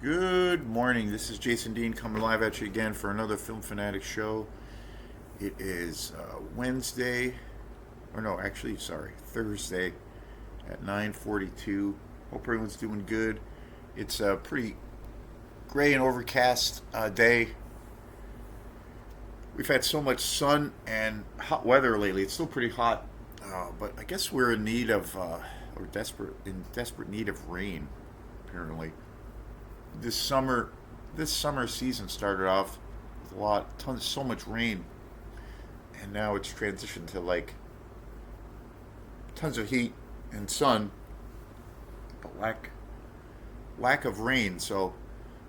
Good morning. This is Jason Dean coming live at you again for another Film Fanatic show. It is Wednesday, or no, actually, sorry, Thursday at 9:42. Hope everyone's doing good. It's a pretty gray and overcast day. We've had so much sun and hot weather lately. It's still pretty hot, but I guess we're in need of, or desperate need of rain. Apparently, this summer this summer season started off with so much rain, and now it's transitioned to like tons of heat and sun, but lack of rain. So,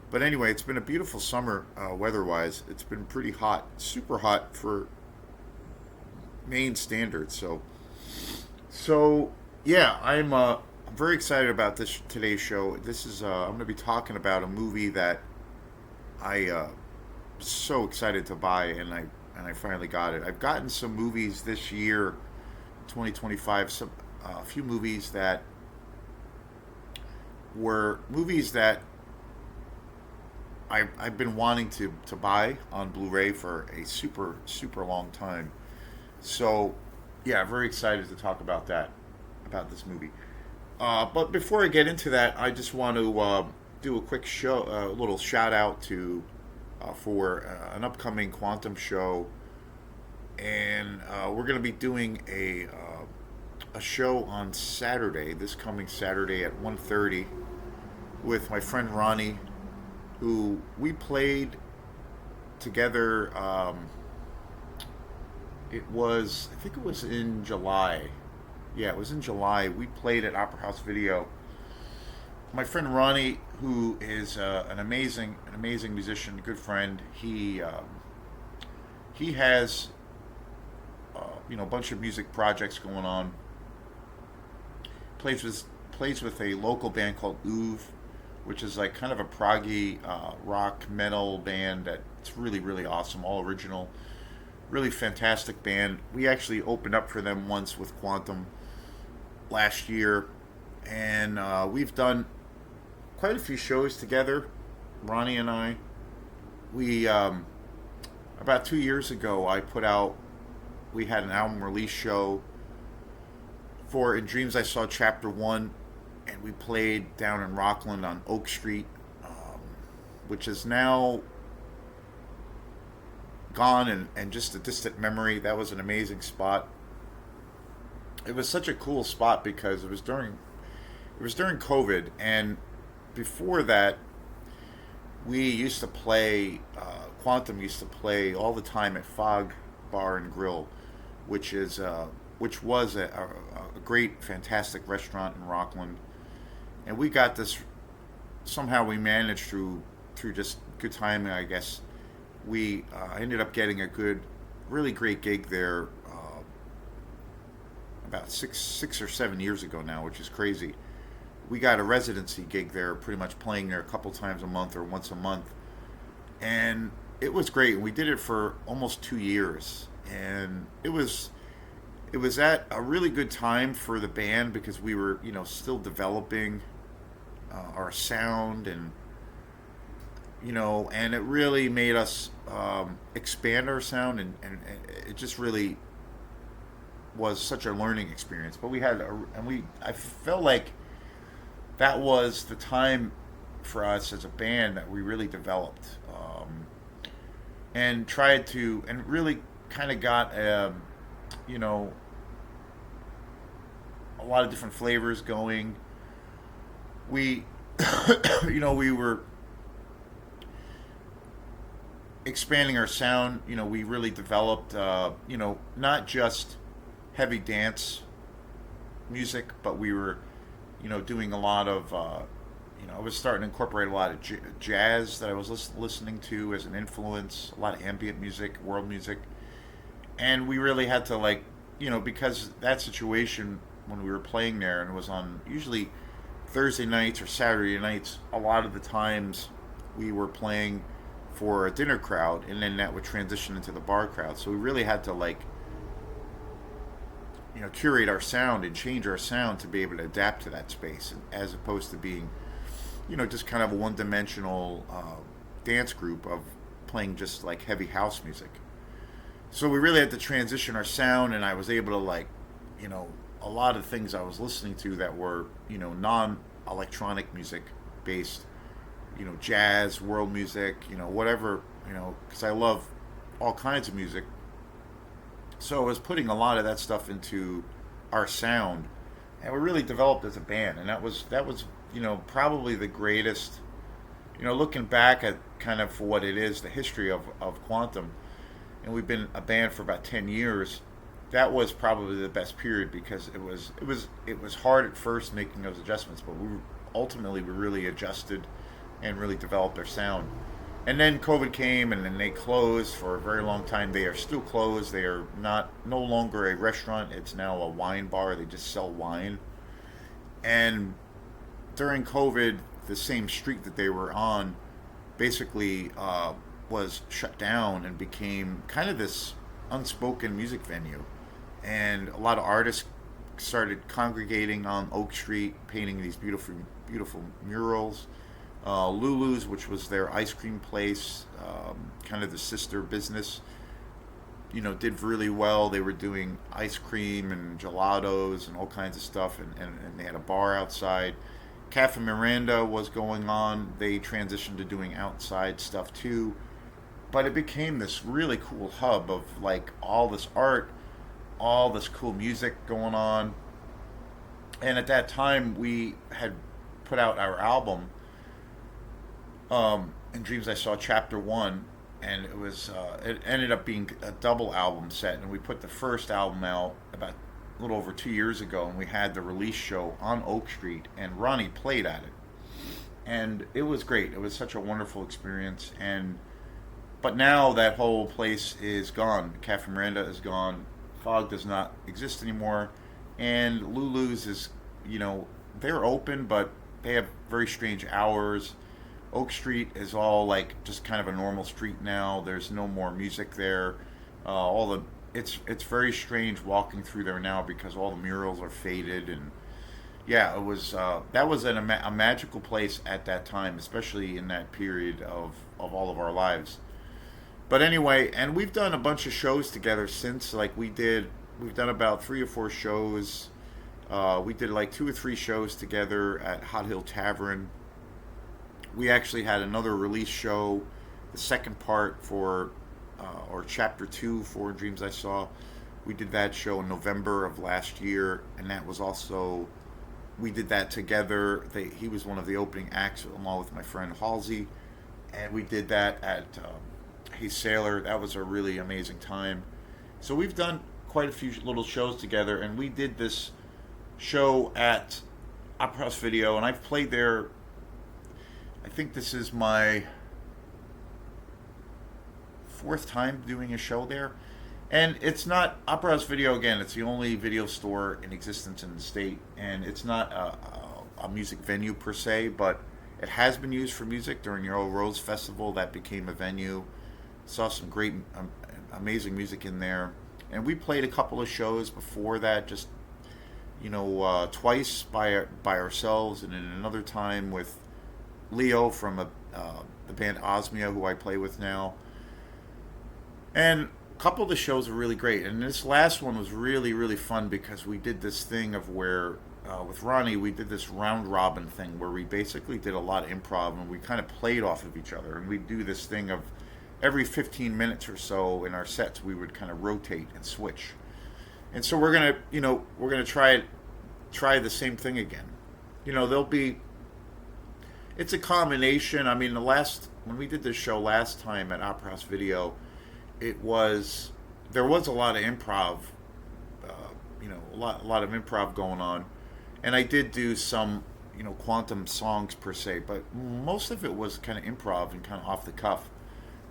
but anyway, it's been a beautiful summer weather-wise. It's been pretty hot, super hot for Maine standards. So yeah, I'm very excited about this today's show. This is I'm going to be talking about a movie that I so excited to buy, and I finally got it. I've gotten some movies this year, 2025. Some a few movies that were movies that I've been wanting to buy on Blu-ray for a super long time. So yeah, very excited to talk about this movie. But before I get into that, I just want to do a quick show, a little shout out to for an upcoming quantum show, and we're going to be doing a show on Saturday, this coming Saturday at 1:30, with my friend Ronnie, who we played together. I think it was in July. Yeah, it was in July. We played at Opera House Video. My friend Ronnie, who is an amazing musician, good friend. He has a bunch of music projects going on. Plays with plays with a local band called Oov, which is like kind of a proggy rock metal band that's really awesome, all original, really fantastic band. We actually opened up for them once with Quantum last year, and we've done quite a few shows together. Ronnie and I, we about 2 years ago, we had an album release show for In Dreams I Saw Chapter One, and we played down in Rockland on Oak Street, which is now gone and just a distant memory. That was an amazing spot. It was such a cool spot because it was during COVID, and before that, we used to play. Quantum used to play all the time at Fog Bar and Grill, which was a great, fantastic restaurant in Rockland, and we got this. Somehow we managed through just good timing, I guess. We ended up getting a really great gig there about six or 7 years ago now, which is crazy. We got a residency gig there, pretty much playing there a couple times a month or once a month, and it was great. We did it for almost 2 years, and it was at a really good time for the band because we were still developing our sound, and it really made us expand our sound, and it just really was such a learning experience. But I felt like that was the time for us as a band that we really developed, and tried to, and really kind of got, you know, a lot of different flavors going. We, we were expanding our sound. We really developed, not just heavy dance music, but we were, doing a lot of, I was starting to incorporate a lot of jazz that I was listening to as an influence, a lot of ambient music, world music, and we really had to because that situation when we were playing there, and it was on usually Thursday nights or Saturday nights. A lot of the times we were playing for a dinner crowd, and then that would transition into the bar crowd. So we really had to curate our sound and change our sound to be able to adapt to that space, as opposed to being just kind of a one-dimensional dance group of playing just like heavy house music. So we really had to transition our sound, and I was able to like, you know, a lot of things I was listening to that were, non-electronic music based, jazz, world music, whatever, because I love all kinds of music. So I was putting a lot of that stuff into our sound, and we really developed as a band, and that was probably the greatest. Looking back at kind of what it is, the history of Quantum, and we've been a band for about 10 years. That was probably the best period because it was hard at first making those adjustments, but we really adjusted and really developed our sound. And then COVID came, and then they closed for a very long time. They are still closed. They are no longer a restaurant. It's now a wine bar. They just sell wine. And during COVID, the same street that they were on basically was shut down and became kind of this unspoken music venue. And a lot of artists started congregating on Oak Street, painting these beautiful, beautiful murals. Lulu's, which was their ice cream place, kind of the sister business, did really well. They were doing ice cream and gelatos and all kinds of stuff, and they had a bar outside. Cafe Miranda was going on. They transitioned to doing outside stuff too. But it became this really cool hub of like all this art, all this cool music going on. And at that time, we had put out our album, in Dreams I Saw Chapter 1, and it ended up being a double album set, and we put the first album out about a little over 2 years ago, and we had the release show on Oak Street, and Ronnie played at it, and it was great. It was such a wonderful experience, but now that whole place is gone. Cafe Miranda is gone. Fog does not exist anymore, and Lulu's is, they're open, but they have very strange hours. Oak Street is all like just kind of a normal street now. There's no more music there. It's very strange walking through there now because all the murals are faded, and yeah, it was that was a magical place at that time, especially in that period of all of our lives. But anyway, and we've done a bunch of shows together since. Like we've done about 3 or 4 shows. We did like 2 or 3 shows together at Hot Hill Tavern. We actually had another release show, the second part or chapter 2 for Dreams I Saw. We did that show in November of last year, and that was also, we did that together. He was one of the opening acts along with my friend Halsey, and we did that at Hey Sailor. That was a really amazing time. So we've done quite a few little shows together, and we did this show at Opera House Video, and I've played there. I think this is my 4th time doing a show there. And it's not Opera House Video, again, it's the only video store in existence in the state. And it's not a music venue per se, but it has been used for music during the Old Rose Festival. That became a venue. Saw some great, amazing music in there. And we played a couple of shows before that, just, twice by ourselves, and then another time with Leo from the band Osmia, who I play with now. And a couple of the shows were really great. And this last one was really, really fun because we did this thing of where, with Ronnie, we did this round robin thing where we basically did a lot of improv and we kind of played off of each other. And we do this thing of every 15 minutes or so in our sets, we would kind of rotate and switch. And so we're gonna try the same thing again. It's a combination. I mean, when we did this show last time at Opera House Video, there was a lot of improv, a lot of improv going on, and I did do some, Quantum songs per se, but most of it was kind of improv and kind of off the cuff,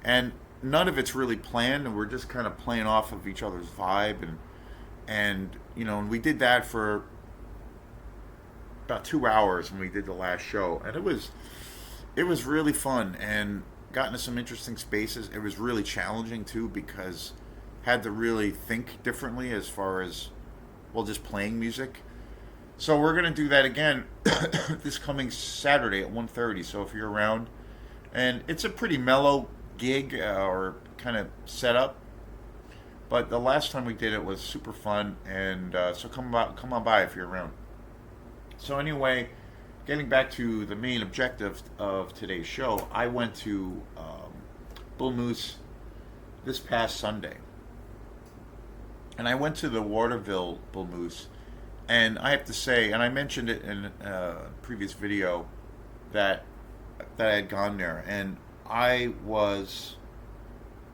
and none of it's really planned, and we're just kind of playing off of each other's vibe, and we did that for about 2 hours when we did the last show, and it was really fun and got into some interesting spaces. It was really challenging too because had to really think differently as far as just playing music. So we're gonna do that again this coming Saturday at 1:30. So if you're around, and it's a pretty mellow gig or kind of setup. But the last time we did it was super fun, and so come on by if you're around. So anyway, getting back to the main objective of today's show, I went to Bull Moose this past Sunday, and I went to the Waterville Bull Moose, and I have to say, and I mentioned it in a previous video that I had gone there, and I was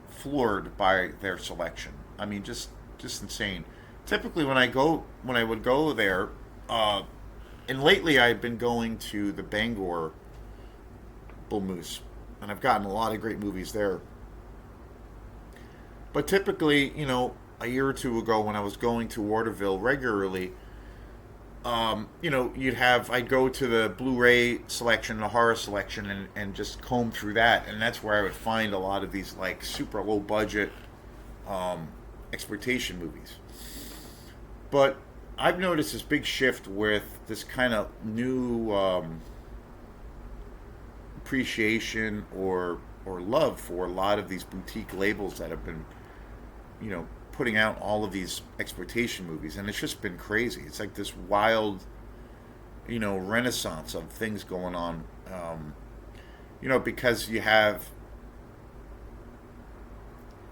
floored by their selection. I mean, just insane. Typically, when I would go there, and lately I've been going to the Bangor Bull Moose, and I've gotten a lot of great movies there. But typically, a year or two ago when I was going to Waterville regularly, I'd go to the Blu-ray selection, the horror selection, and just comb through that, and that's where I would find a lot of these like super low budget exploitation movies. But I've noticed this big shift with this kind of new appreciation or love for a lot of these boutique labels that have been, putting out all of these exploitation movies, and it's just been crazy. It's like this wild, renaissance of things going on. Because you have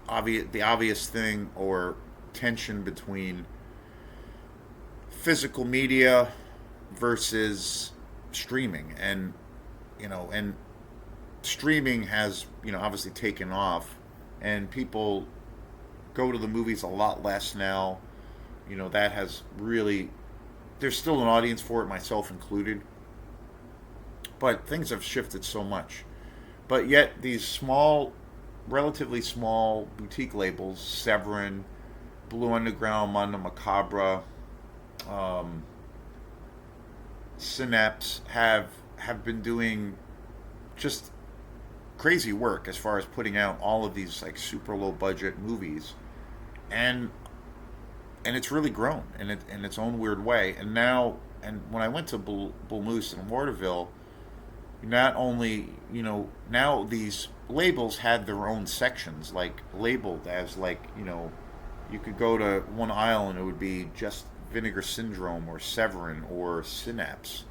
the obvious thing or tension between physical media versus streaming, and streaming has obviously taken off, and people go to the movies a lot less now. That has really, there's still an audience for it, myself included, but things have shifted so much. But yet these relatively small boutique labels, Severin, Blue Underground, Mondo Macabra, Synapse, have been doing just crazy work as far as putting out all of these like super low budget movies, and it's really grown in its own weird way. And when I went to Bull Moose in Waterville, not only now these labels had their own sections, like labeled as like you could go to one aisle and it would be just Vinegar Syndrome or Severin or Synapse,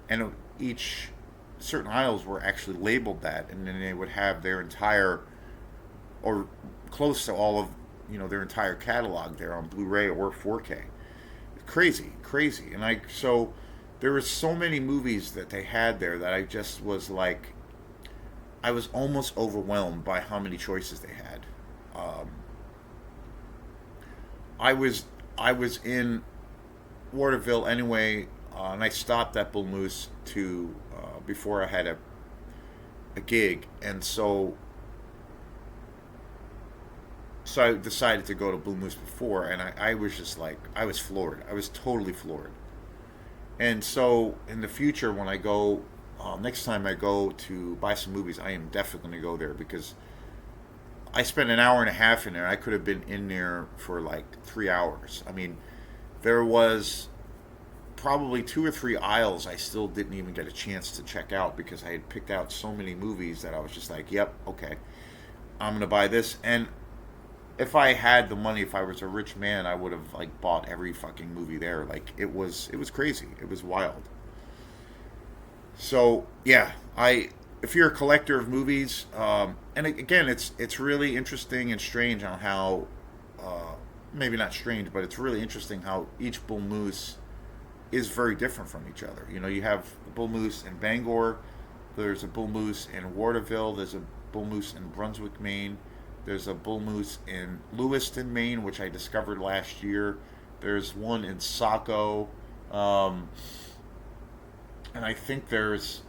and each certain aisles were actually labeled that, and then they would have their entire, or close to all of their entire catalog there on Blu-ray or 4K. Crazy. And so there were so many movies that they had there that I just was like, I was almost overwhelmed by how many choices they had. I was in Waterville anyway, and I stopped at Bull Moose to before I had a gig, and so I decided to go to Bull Moose before, and I was just like, I was floored. I was totally floored. And so in the future, when I go, next time I go to buy some movies, I am definitely going to go there, because I spent an hour and a half in there. I could have been in there for like 3 hours. I mean, there was probably 2 or 3 aisles I still didn't even get a chance to check out, because I had picked out so many movies that I was just like, yep, okay, I'm going to buy this. And if I had the money, if I was a rich man, I would have like bought every fucking movie there. Like it was crazy. It was wild. So yeah, if you're a collector of movies, and again, it's really interesting and strange on how, maybe not strange, but it's really interesting how each Bull Moose is very different from each other. You have the Bull Moose in Bangor, there's a Bull Moose in Waterville, there's a Bull Moose in Brunswick, Maine. There's a Bull Moose in Lewiston, Maine, which I discovered last year. There's one in Saco, and I think there's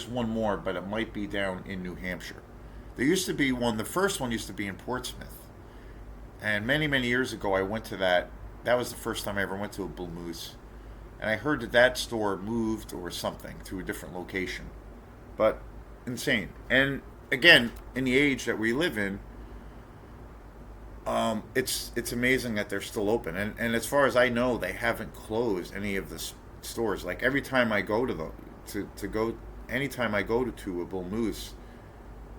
one more, but it might be down in New Hampshire. There used to be one. The first one used to be in Portsmouth, and many years ago I went to that. That was the first time I ever went to a Bull Moose, and I heard that store moved or something to a different location. But insane. And again, in the age that we live in, It's amazing that they're still open, and as far as I know, they haven't closed any of the stores. Like every time I go to the to go, anytime I go to a Bull Moose,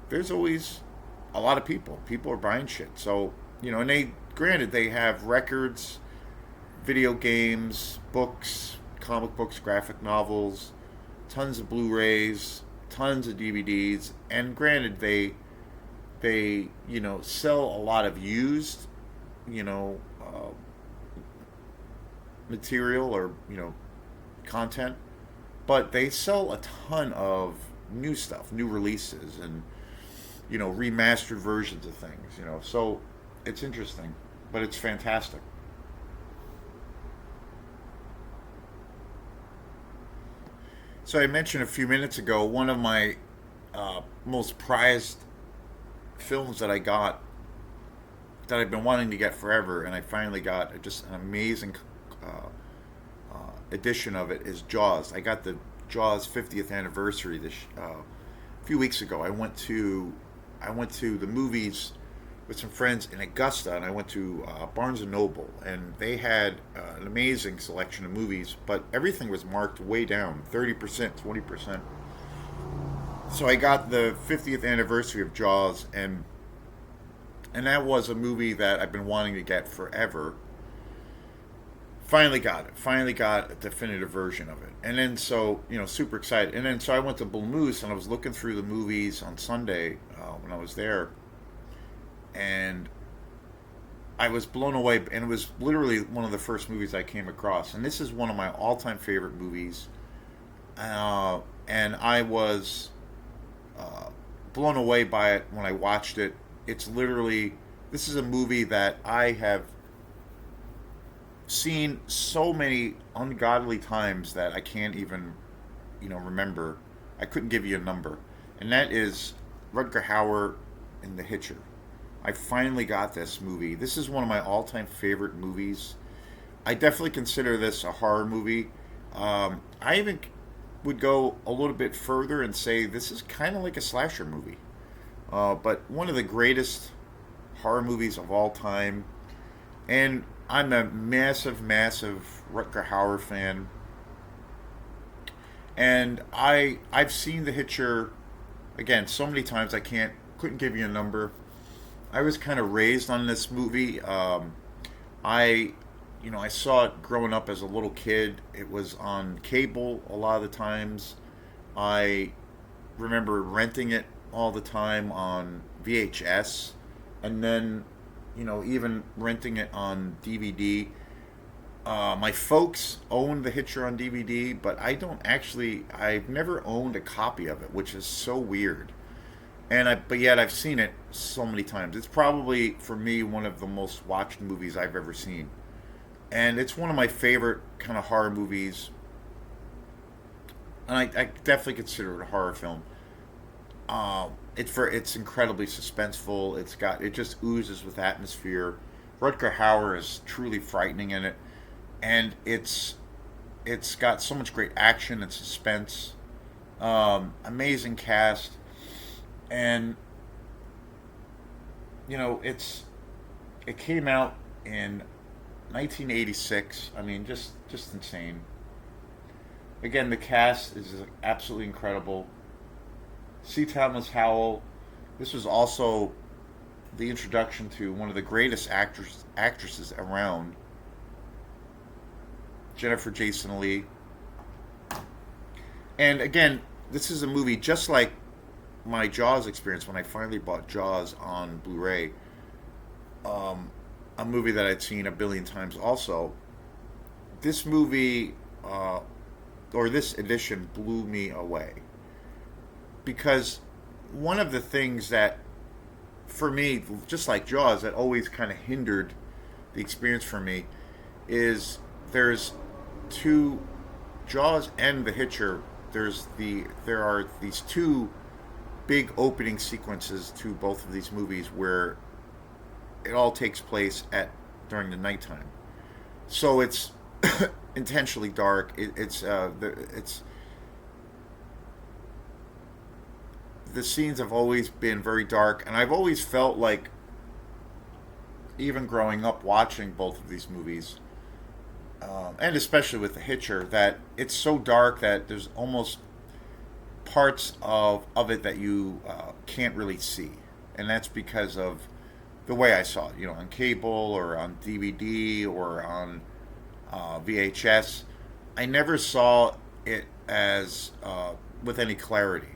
there's always a lot of people. People are buying shit. So and they granted they have records, video games, books, comic books, graphic novels, tons of Blu-rays, tons of DVDs, and granted they sell a lot of used you know material or content, but they sell a ton of new stuff, new releases, and remastered versions of things. So it's interesting, but it's fantastic. So I mentioned a few minutes ago one of my most prized films that I got that I've been wanting to get forever, and I finally got just an amazing edition of it is Jaws. I got the Jaws 50th anniversary this a few weeks ago. I went to the movies with some friends in Augusta, and I went to Barnes and Noble, and they had an amazing selection of movies, but everything was marked way down, 30%, 20%. So I got the 50th anniversary of Jaws, and that was a movie that I've been wanting to get forever. Finally got it. Finally got a definitive version of it. And then so, super excited. And then so I went to Bull Moose and I was looking through the movies on Sunday when I was there. And I was blown away. And it was literally one of the first movies I came across. And this is one of my all time favorite movies. And I was blown away by it when I watched it. It's literally, this is a movie that I have seen so many ungodly times that I can't even, remember. I couldn't give you a number. And that is Rutger Hauer in The Hitcher. I finally got this movie. This is one of my all-time favorite movies. I definitely consider this a horror movie. I even would go a little bit further and say this is kind of like a slasher movie. But one of the greatest horror movies of all time. And I'm a massive, massive Rutger Hauer fan. And I've seen The Hitcher again so many times I couldn't give you a number. I was kind of raised on this movie. I saw it growing up as a little kid. It was on cable a lot of the times. I remember renting it all the time on VHS, and then even renting it on DVD. My folks owned The Hitcher on DVD, but I don't actually. I've never owned a copy of it, which is so weird. But yet I've seen it so many times. It's probably for me one of the most watched movies I've ever seen, and it's one of my favorite kind of horror movies. And I definitely consider it a horror film. It's incredibly suspenseful. It just oozes with atmosphere. Rutger Hauer is truly frightening in it, and it's got so much great action and suspense. Amazing cast, and it came out in 1986. I mean, just insane. Again, the cast is absolutely incredible. C. Thomas Howell. This was also the introduction to one of the greatest actresses around, Jennifer Jason Leigh. And again, this is a movie just like my Jaws experience when I finally bought Jaws on Blu-ray. A movie that I'd seen a billion times also. This movie, or this edition, blew me away. Because one of the things that, for me, just like Jaws, that always kind of hindered the experience for me is there's two, Jaws and The Hitcher. There are these two big opening sequences to both of these movies where it all takes place during the nighttime. So it's intentionally dark. It's the scenes have always been very dark, and I've always felt like even growing up watching both of these movies, and especially with the Hitcher, that it's so dark that there's almost parts of it that you can't really see, and that's because of the way I saw it. You know, on cable or on DVD or on VHS, I never saw it as with any clarity.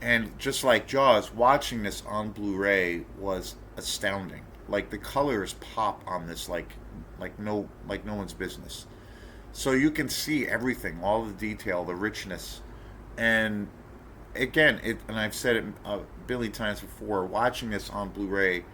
And just like Jaws, watching this on Blu-ray was astounding. Like the colors pop on this like no one's business. So you can see everything, all the detail, the richness, and again, and I've said it a billion times before. Watching this on Blu-ray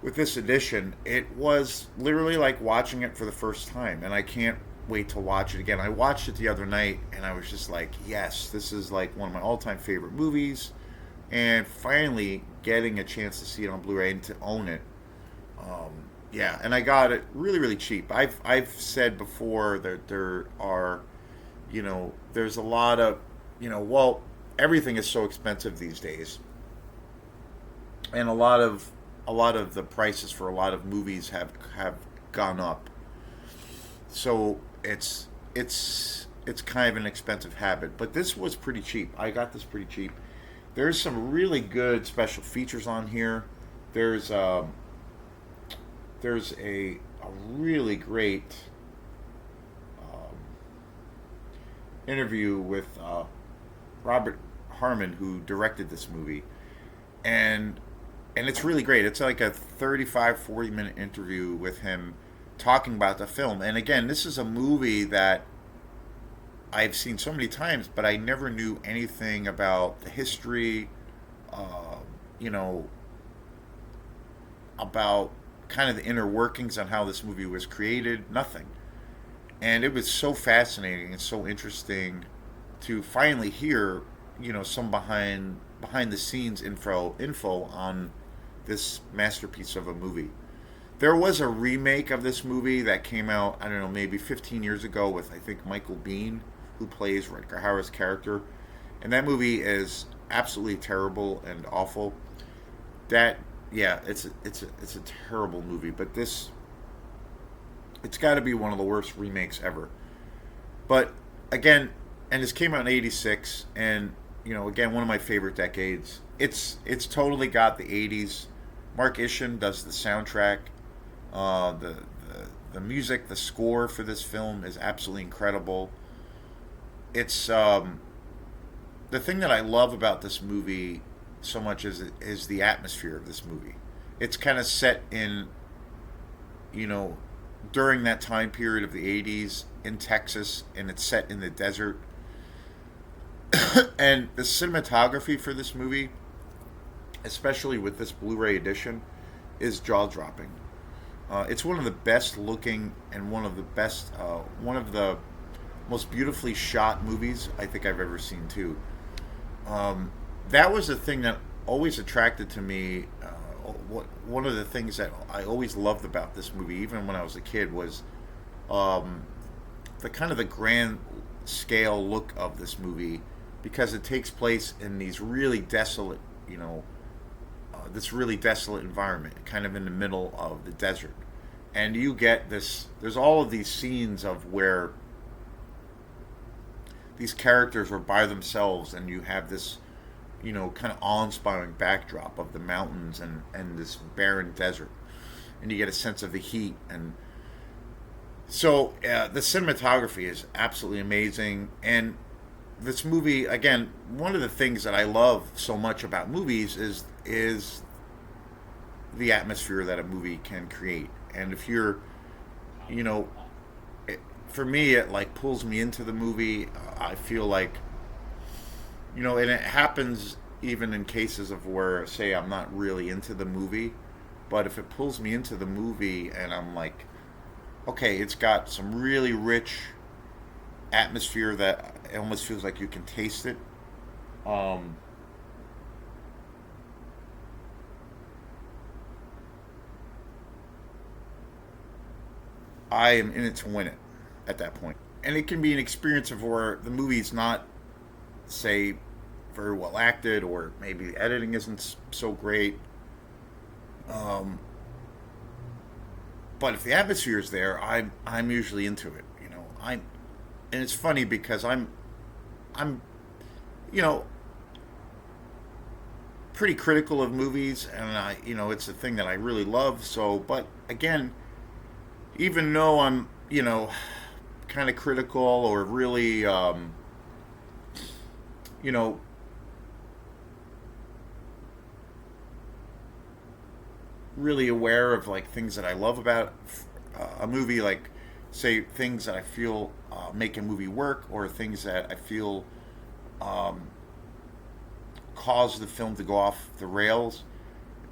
with this edition, it was literally like watching it for the first time, and I can't wait to watch it again. I watched it the other night, and I was just like, yes, this is like one of my all-time favorite movies, and finally getting a chance to see it on Blu-ray and to own it. Um, yeah, and I got it really, really cheap. I've said before that there are, there's a lot of, well, everything is so expensive these days, and a lot of the prices for a lot of movies have gone up. So it's kind of an expensive habit, but this was pretty cheap. I got this pretty cheap. There's some really good special features on here. There's there's a really great um, interview with Robert Harmon, who directed this movie, and it's really great. It's like a 35-40 minute interview with him talking about the film. And again, this is a movie that I've seen so many times, but I never knew anything about the history, uh, you know, about kind of the inner workings on how this movie was created. Nothing. And it was so fascinating and so interesting to finally hear, some behind the scenes info on this masterpiece of a movie. There was a remake of this movie that came out, I don't know, maybe 15 years ago with, I think, Michael Biehn, who plays Rutger Hauer's character. And that movie is absolutely terrible and awful. That, yeah, it's a terrible movie. But this, it's got to be one of the worst remakes ever. But again, and this came out in '86, and again, one of my favorite decades. It's totally got the '80s. Mark Isham does the soundtrack. The music, the score for this film is absolutely incredible. It's the thing that I love about this movie so much is the atmosphere of this movie. It's kind of set in, you know during that time period of the '80s in Texas, and it's set in the desert. And the cinematography for this movie, especially with this Blu-ray edition, is jaw-dropping. It's one of the best looking and one of the most beautifully shot movies I think I've ever seen too. That was the thing that always attracted to me. One of the things that I always loved about this movie, even when I was a kid, was um, the kind of the grand scale look of this movie, because it takes place in these really desolate, this really desolate environment, kind of in the middle of the desert. And you get this, there's all of these scenes of where these characters are by themselves, and you have this, kind of awe-inspiring backdrop of the mountains and this barren desert. And you get a sense of the heat. And so the cinematography is absolutely amazing. And this movie, again, one of the things that I love so much about movies is the atmosphere that a movie can create. And if you're, you know, for me, it like pulls me into the movie. I feel like, and it happens even in cases of where, say, I'm not really into the movie, but if it pulls me into the movie and I'm like, okay, it's got some really rich atmosphere that it almost feels like you can taste it. Um, I am in it to win it at that point. And it can be an experience of where the movie's not, say, very well acted, or maybe the editing isn't so great. Um, But if the atmosphere is there, I'm usually into it. And it's funny because I'm you know pretty critical of movies, and it's a thing that I really love. So, but again, even though I'm kind of critical or really you know really aware of like things that I love about a movie, like say things that I feel make a movie work, or things that I feel um, cause the film to go off the rails.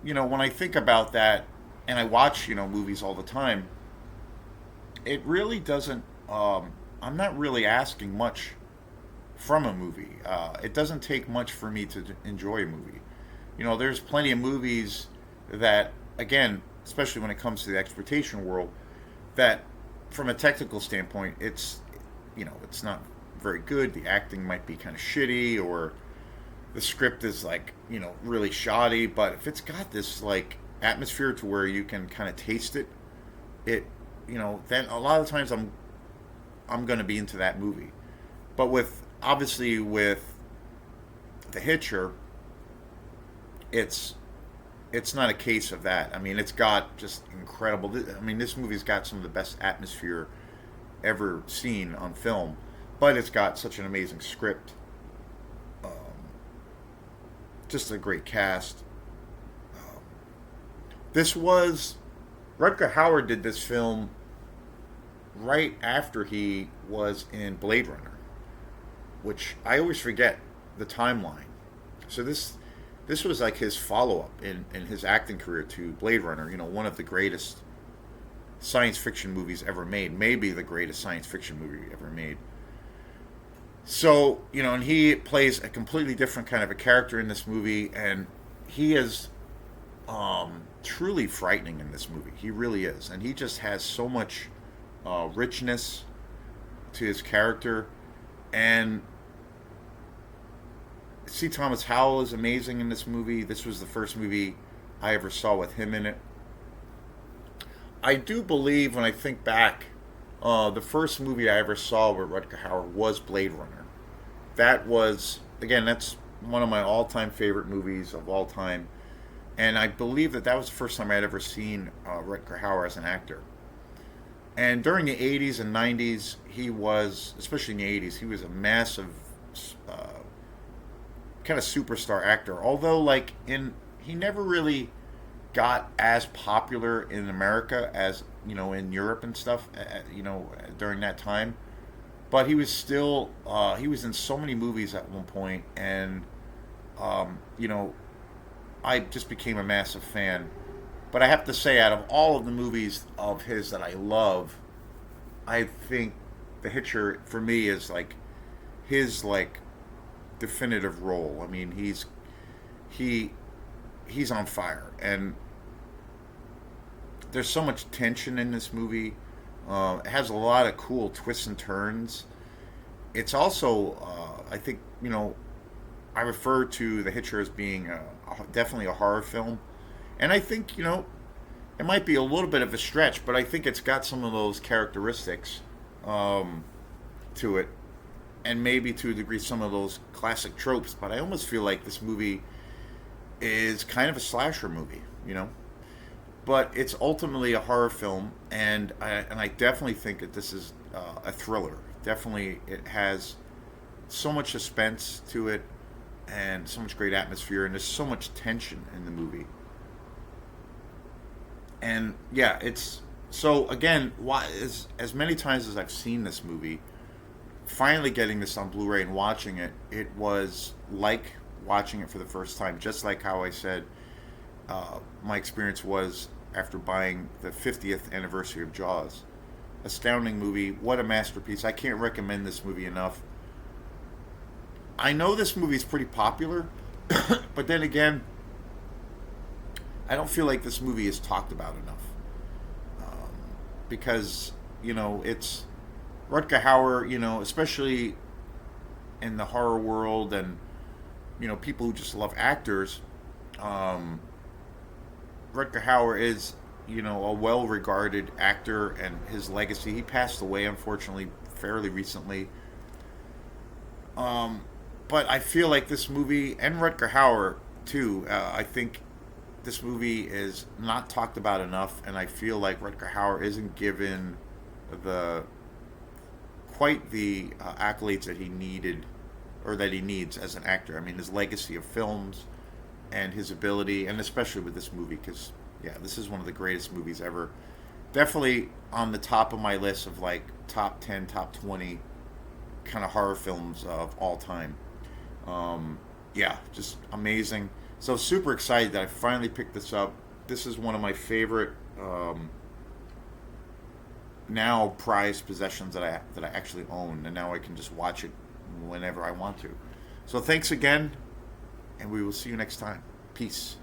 When I think about that, and I watch movies all the time, it really doesn't. I'm not really asking much from a movie. It doesn't take much for me to enjoy a movie. There's plenty of movies that, again, especially when it comes to the exploitation world, that from a technical standpoint, it's not very good. The acting might be kind of shitty, or the script is like really shoddy. But if it's got this like atmosphere to where you can kind of taste it, then a lot of times I'm going to be into that movie. But with the Hitcher, it's it's not a case of that. I mean, it's got just incredible. I mean, this movie's got some of the best atmosphere ever seen on film, but it's got such an amazing script, um, just a great cast. Um, this was Rutger Hauer did this film right after he was in Blade Runner, which I always forget the timeline. So this was like his follow up in his acting career to Blade Runner. One of the greatest science fiction movies ever made, maybe the greatest science fiction movie ever made. So and he plays a completely different kind of a character in this movie, and he is truly frightening in this movie. He really is, and he just has so much richness to his character. And C. Thomas Howell is amazing in this movie. This was the first movie I ever saw with him in it. I do believe, when I think back, the first movie I ever saw with Rutger Hauer was Blade Runner. That was, again, that's one of my all-time favorite movies of all time. And I believe that was the first time I had ever seen Rutger Hauer as an actor. And during the 80s and 90s, he was, especially in the 80s, he was a massive uh, kind of superstar actor. Although, he never really got as popular in America as, in Europe and stuff, during that time. But he was still, he was in so many movies at one point, and, I just became a massive fan. But I have to say, out of all of the movies of his that I love, I think The Hitcher for me is his definitive role. I mean, he's on fire, and there's so much tension in this movie. It has a lot of cool twists and turns. It's also, I think, I refer to The Hitcher as being definitely a horror film. And I think, it might be a little bit of a stretch, but I think it's got some of those characteristics to it. And maybe to a degree some of those classic tropes. But I almost feel like this movie is kind of a slasher movie. But it's ultimately a horror film. And I definitely think that this is a thriller. Definitely it has so much suspense to it, and so much great atmosphere, and there's so much tension in the movie. And yeah, it's so again, why as many times as I've seen this movie, finally getting this on Blu-ray and watching it, it was like watching it for the first time. Just like how I said, my experience was after buying the 50th anniversary of Jaws. Astounding movie, what a masterpiece! I can't recommend this movie enough. I know this movie is pretty popular, but then again, I don't feel like this movie is talked about enough. Because, it's Rutger Hauer, especially in the horror world, and, people who just love actors. Rutger Hauer is, a well-regarded actor, and his legacy. He passed away, unfortunately, fairly recently. Um, but I feel like this movie, and Rutger Hauer too. I think this movie is not talked about enough, and I feel like Rutger Hauer isn't given the quite the accolades that he needed or that he needs as an actor. I mean, his legacy of films and his ability, and especially with this movie, because yeah, this is one of the greatest movies ever. Definitely on the top of my list of like top 10, top 20 kind of horror films of all time. Um, yeah, just amazing. So super excited that I finally picked this up. This is one of my favorite now prized possessions that I actually own, and now I can just watch it whenever I want to. So thanks again, and we will see you next time. Peace.